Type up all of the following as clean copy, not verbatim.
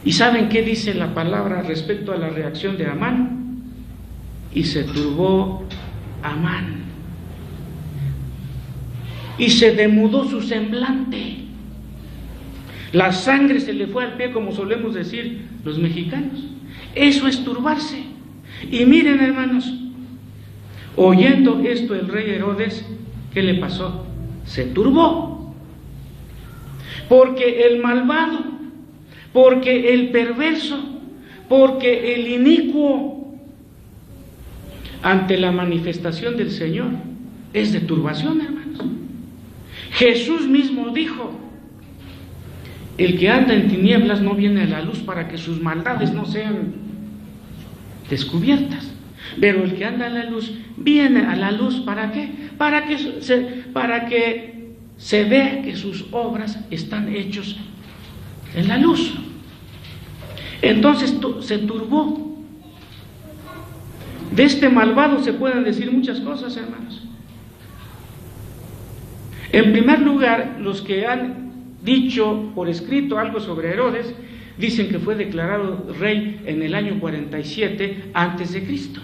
¿Y saben qué dice la palabra respecto a la reacción de Amán? Y se turbó Amán, y se demudó su semblante. La sangre se le fue al pie, como solemos decir los mexicanos. Eso es turbarse. Y miren, hermanos, oyendo esto el rey Herodes, ¿qué le pasó? Se turbó. Porque el malvado, porque el perverso, porque el inicuo, ante la manifestación del Señor, es de turbación, hermanos. Jesús mismo dijo: el que anda en tinieblas no viene a la luz para que sus maldades no sean descubiertas. Pero el que anda en la luz viene a la luz, ¿para qué? Para que se vea que sus obras están hechos en la luz. Entonces se turbó. De este malvado se pueden decir muchas cosas, hermanos. En primer lugar, los que han dicho por escrito algo sobre Herodes, dicen que fue declarado rey en el año 47 antes de Cristo.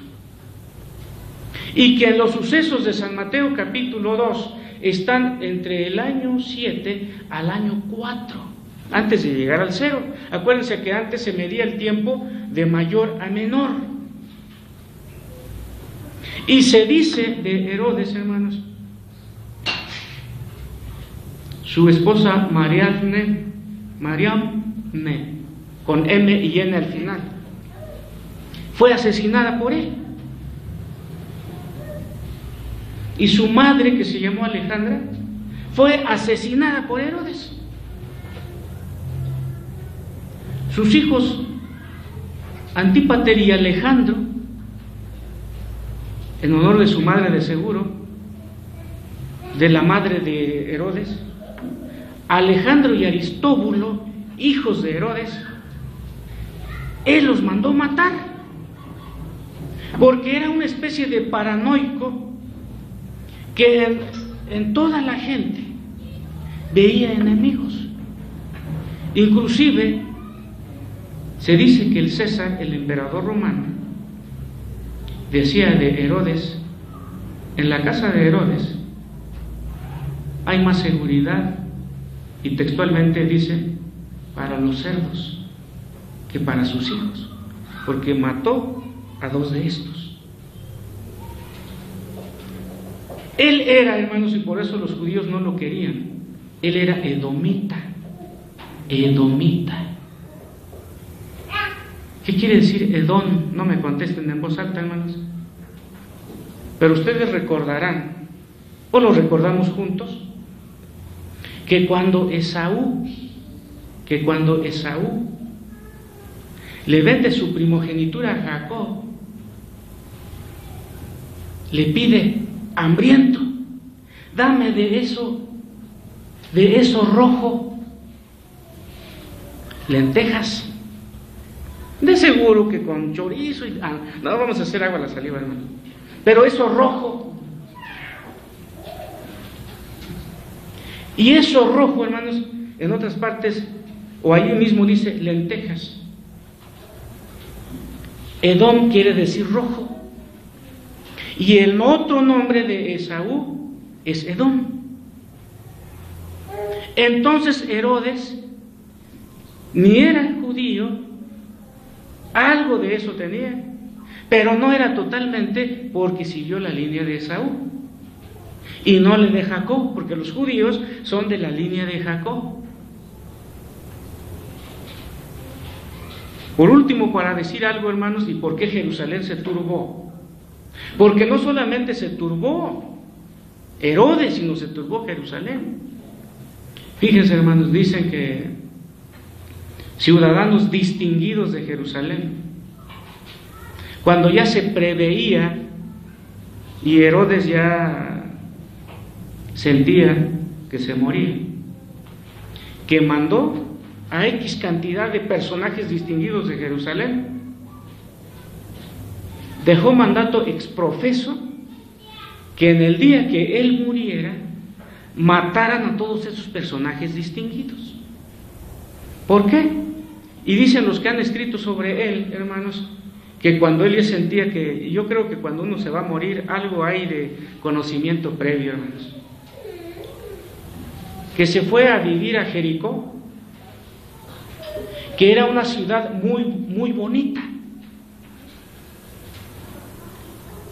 Y que en los sucesos de San Mateo capítulo 2 están entre el año 7 al año 4, antes de llegar al 0. Acuérdense que antes se medía el tiempo de mayor a menor. Y se dice de Herodes, hermanos, su esposa Mariamne, con M y N al final, fue asesinada por él. Y su madre, que se llamó Alejandra, fue asesinada por Herodes. Sus hijos Antípater y Alejandro, en honor de su madre de seguro, de la madre de Herodes, Alejandro y Aristóbulo, hijos de Herodes, él los mandó matar, porque era una especie de paranoico que en toda la gente veía enemigos. Inclusive se dice que el César, el emperador romano, decía de Herodes: en la casa de Herodes hay más seguridad, y textualmente dice, para los cerdos que para sus hijos, porque mató a 2 de estos. Él era, hermanos, y por eso los judíos no lo querían, él era edomita. ¿Qué quiere decir Edom? No me contesten en voz alta, hermanos, pero ustedes recordarán, o lo recordamos juntos, que cuando Esaú le vende su primogenitura a Jacob, le pide, hambriento, dame de eso rojo, lentejas, de seguro que con chorizo no vamos a hacer agua a la saliva, hermano, pero eso rojo. Y eso rojo, hermanos, en otras partes, o ahí mismo dice lentejas. Edom quiere decir rojo. Y el otro nombre de Esaú es Edom. Entonces Herodes ni era judío, algo de eso tenía, pero no era totalmente, porque siguió la línea de Esaú. Y no le de Jacob, porque los judíos son de la línea de Jacob. Por último, para decir algo, hermanos, y por qué Jerusalén se turbó. Porque no solamente se turbó Herodes, sino se turbó Jerusalén. Fíjense, hermanos, dicen que ciudadanos distinguidos de Jerusalén, cuando ya se preveía y Herodes ya sentía que se moría, que mandó a X cantidad de personajes distinguidos de Jerusalén, dejó mandato exprofeso que en el día que él muriera mataran a todos esos personajes distinguidos. ¿Por qué? Y dicen los que han escrito sobre él, hermanos, que cuando él ya sentía que, yo creo que cuando uno se va a morir, algo hay de conocimiento previo, hermanos, que se fue a vivir a Jericó, que era una ciudad muy bonita.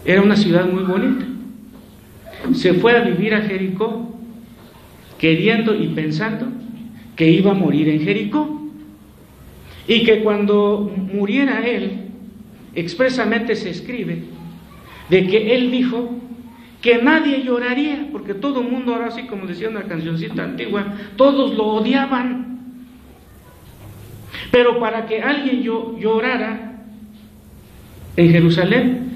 Era una ciudad muy bonita. Se fue a vivir a Jericó, queriendo y pensando que iba a morir en Jericó. Y que cuando muriera él, expresamente se escribe, de que él dijo que nadie lloraría, porque todo el mundo, ahora así como decía una cancioncita antigua, todos lo odiaban. Pero para que alguien llorara en Jerusalén,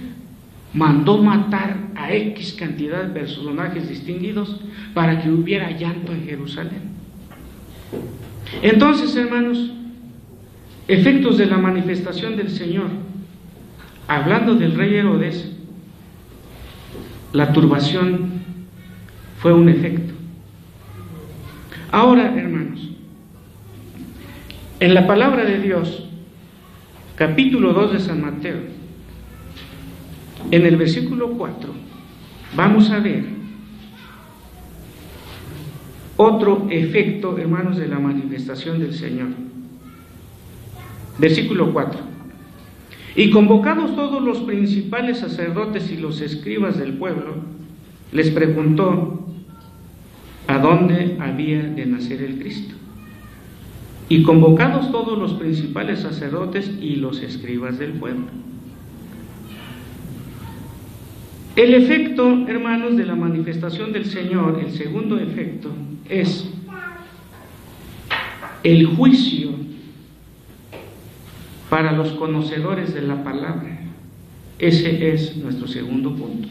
mandó matar a X cantidad de personajes distinguidos para que hubiera llanto en Jerusalén. Entonces, hermanos, efectos de la manifestación del Señor. Hablando del rey Herodes, la turbación fue un efecto. Ahora, hermanos, en la palabra de Dios, capítulo 2 de San Mateo, en el versículo 4, vamos a ver otro efecto, hermanos, de la manifestación del Señor. Versículo 4. Y convocados todos los principales sacerdotes y los escribas del pueblo, les preguntó a dónde había de nacer el Cristo. Y convocados todos los principales sacerdotes y los escribas del pueblo. El efecto, hermanos, de la manifestación del Señor, el segundo efecto, es el juicio para los conocedores de la palabra. Ese es nuestro segundo punto.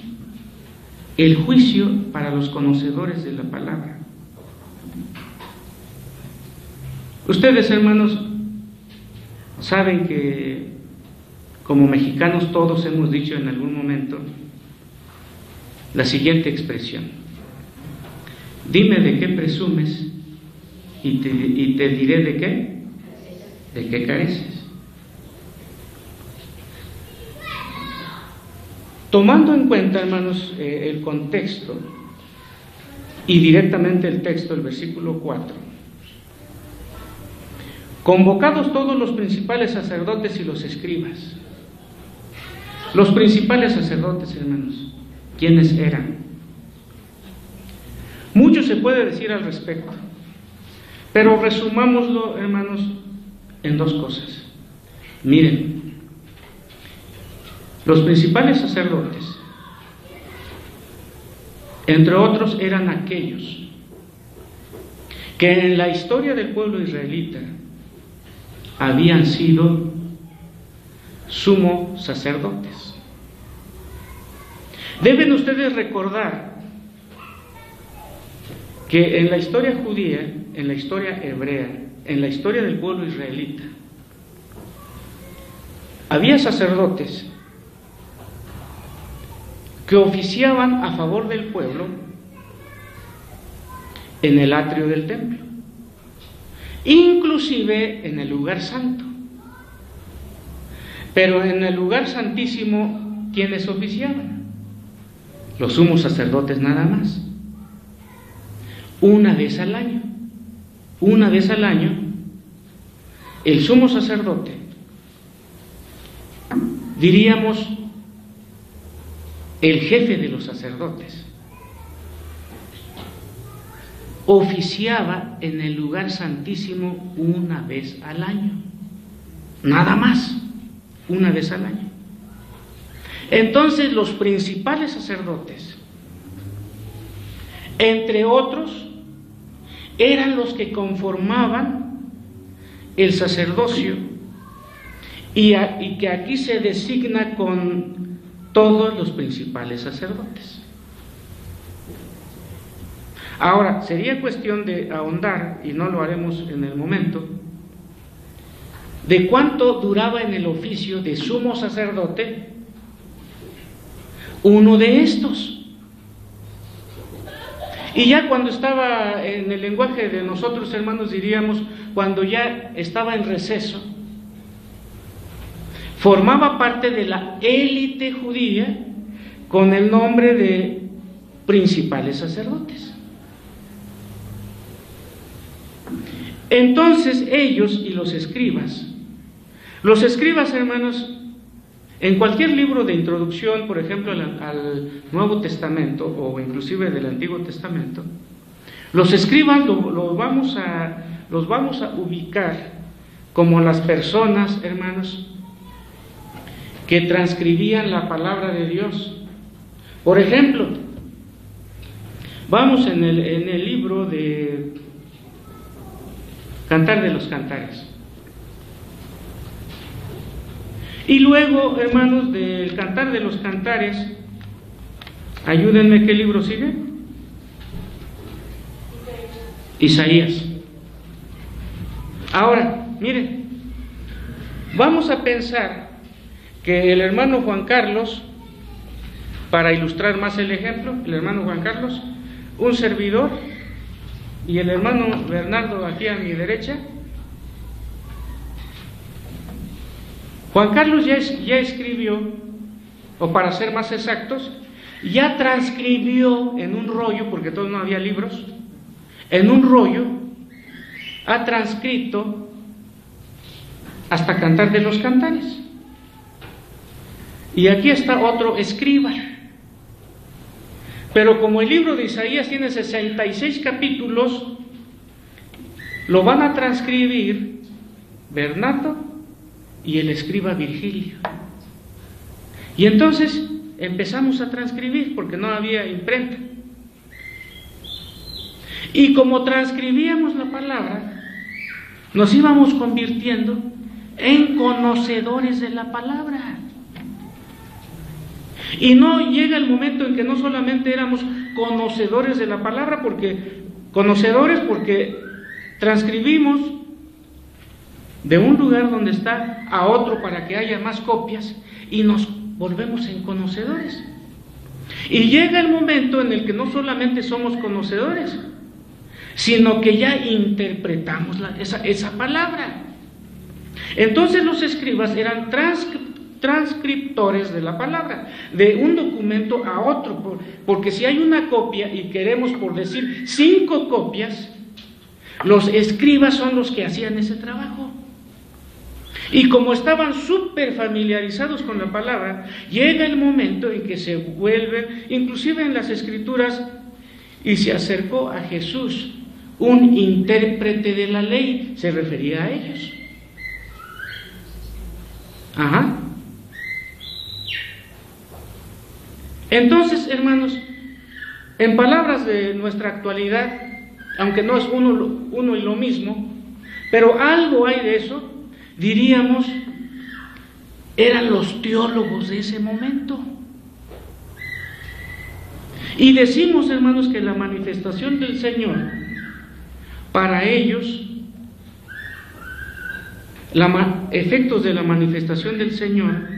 El juicio para los conocedores de la palabra. Ustedes, hermanos, saben que como mexicanos todos hemos dicho en algún momento la siguiente expresión: dime de qué presumes y te diré de qué careces. Tomando en cuenta, hermanos, el contexto y directamente el texto, el versículo 4, convocados todos los principales sacerdotes y los escribas. Los principales sacerdotes, hermanos, ¿quiénes eran? Mucho se puede decir al respecto, pero resumámoslo, hermanos, en dos cosas. Miren, los principales sacerdotes, entre otros, eran aquellos que en la historia del pueblo israelita habían sido sumos sacerdotes. Deben ustedes recordar que en la historia judía, en la historia hebrea, en la historia del pueblo israelita, había sacerdotes que oficiaban a favor del pueblo en el atrio del templo, inclusive en el lugar santo. Pero en el lugar santísimo, ¿quiénes oficiaban? Los sumos sacerdotes nada más. Una vez al año, el sumo sacerdote, diríamos el jefe de los sacerdotes, oficiaba en el lugar santísimo una vez al año, nada más, una vez al año. Entonces los principales sacerdotes, entre otros, eran los que conformaban el sacerdocio y que aquí se designa con todos los principales sacerdotes. Ahora, sería cuestión de ahondar, y no lo haremos en el momento, de cuánto duraba en el oficio de sumo sacerdote uno de estos. Y ya cuando estaba en el lenguaje de nosotros, hermanos, diríamos, cuando ya estaba en receso, formaba parte de la élite judía con el nombre de principales sacerdotes. Entonces ellos y los escribas, hermanos, en cualquier libro de introducción, por ejemplo, al Nuevo Testamento o inclusive del Antiguo Testamento, los escribas los vamos a ubicar como las personas, hermanos, que transcribían la palabra de Dios. Por ejemplo, vamos en el libro de Cantar de los Cantares. Y luego, hermanos, del Cantar de los Cantares, ayúdenme, ¿qué libro sigue? Isaías. Ahora, miren, vamos a pensar que el hermano Juan Carlos, para ilustrar más el ejemplo, el hermano Juan Carlos, un servidor, y el hermano Bernardo aquí a mi derecha. Juan Carlos ya escribió, o para ser más exactos, ya transcribió en un rollo, porque todavía no había libros, en un rollo, ha transcrito hasta Cantar de los Cantares. Y aquí está otro escriba. Pero como el libro de Isaías tiene 66 capítulos, lo van a transcribir Bernardo y el escriba Virgilio. Y entonces empezamos a transcribir porque no había imprenta. Y como transcribíamos la palabra, nos íbamos convirtiendo en conocedores de la palabra. Y no llega el momento en que no solamente éramos conocedores de la palabra, porque transcribimos de un lugar donde está a otro para que haya más copias y nos volvemos en conocedores. Y llega el momento en el que no solamente somos conocedores, sino que ya interpretamos esa palabra. Entonces los escribas eran transcriptores de la palabra, de un documento a otro, porque si hay una copia y queremos, por decir, 5 copias, los escribas son los que hacían ese trabajo. Y como estaban súper familiarizados con la palabra, llega el momento en que se vuelven, inclusive en las escrituras, y se acercó a Jesús, un intérprete de la ley, se refería a ellos. Ajá. Entonces, hermanos, en palabras de nuestra actualidad, aunque no es uno y lo mismo, pero algo hay de eso, diríamos, eran los teólogos de ese momento. Y decimos, hermanos, que la manifestación del Señor, para ellos, efectos de la manifestación del Señor,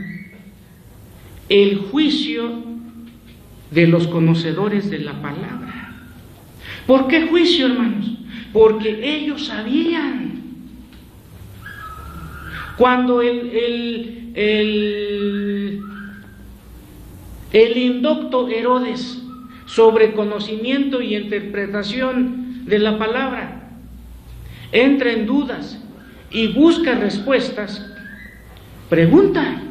el juicio de los conocedores de la palabra. ¿Por qué juicio, hermanos? Porque ellos sabían. Cuando el indocto Herodes, sobre conocimiento y interpretación de la palabra, entra en dudas y busca respuestas, pregunta.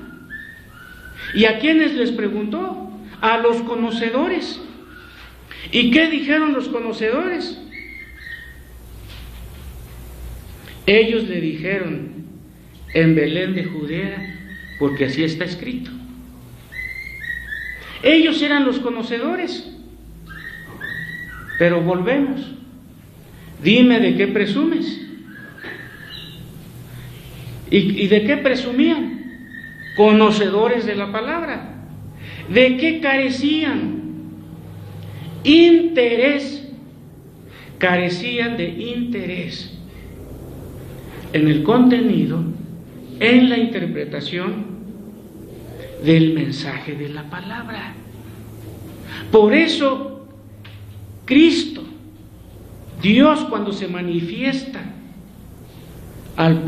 ¿Y a quiénes les preguntó? A los conocedores. ¿Y qué dijeron los conocedores? Ellos le dijeron: en Belén de Judea, porque así está escrito. Ellos eran los conocedores. Pero volvemos. Dime de qué presumes. ¿Y de qué presumían? Conocedores de la palabra. ¿De qué carecían? Interés. Carecían de interés en el contenido, en la interpretación del mensaje de la palabra. Por eso Cristo, Dios, cuando se manifiesta al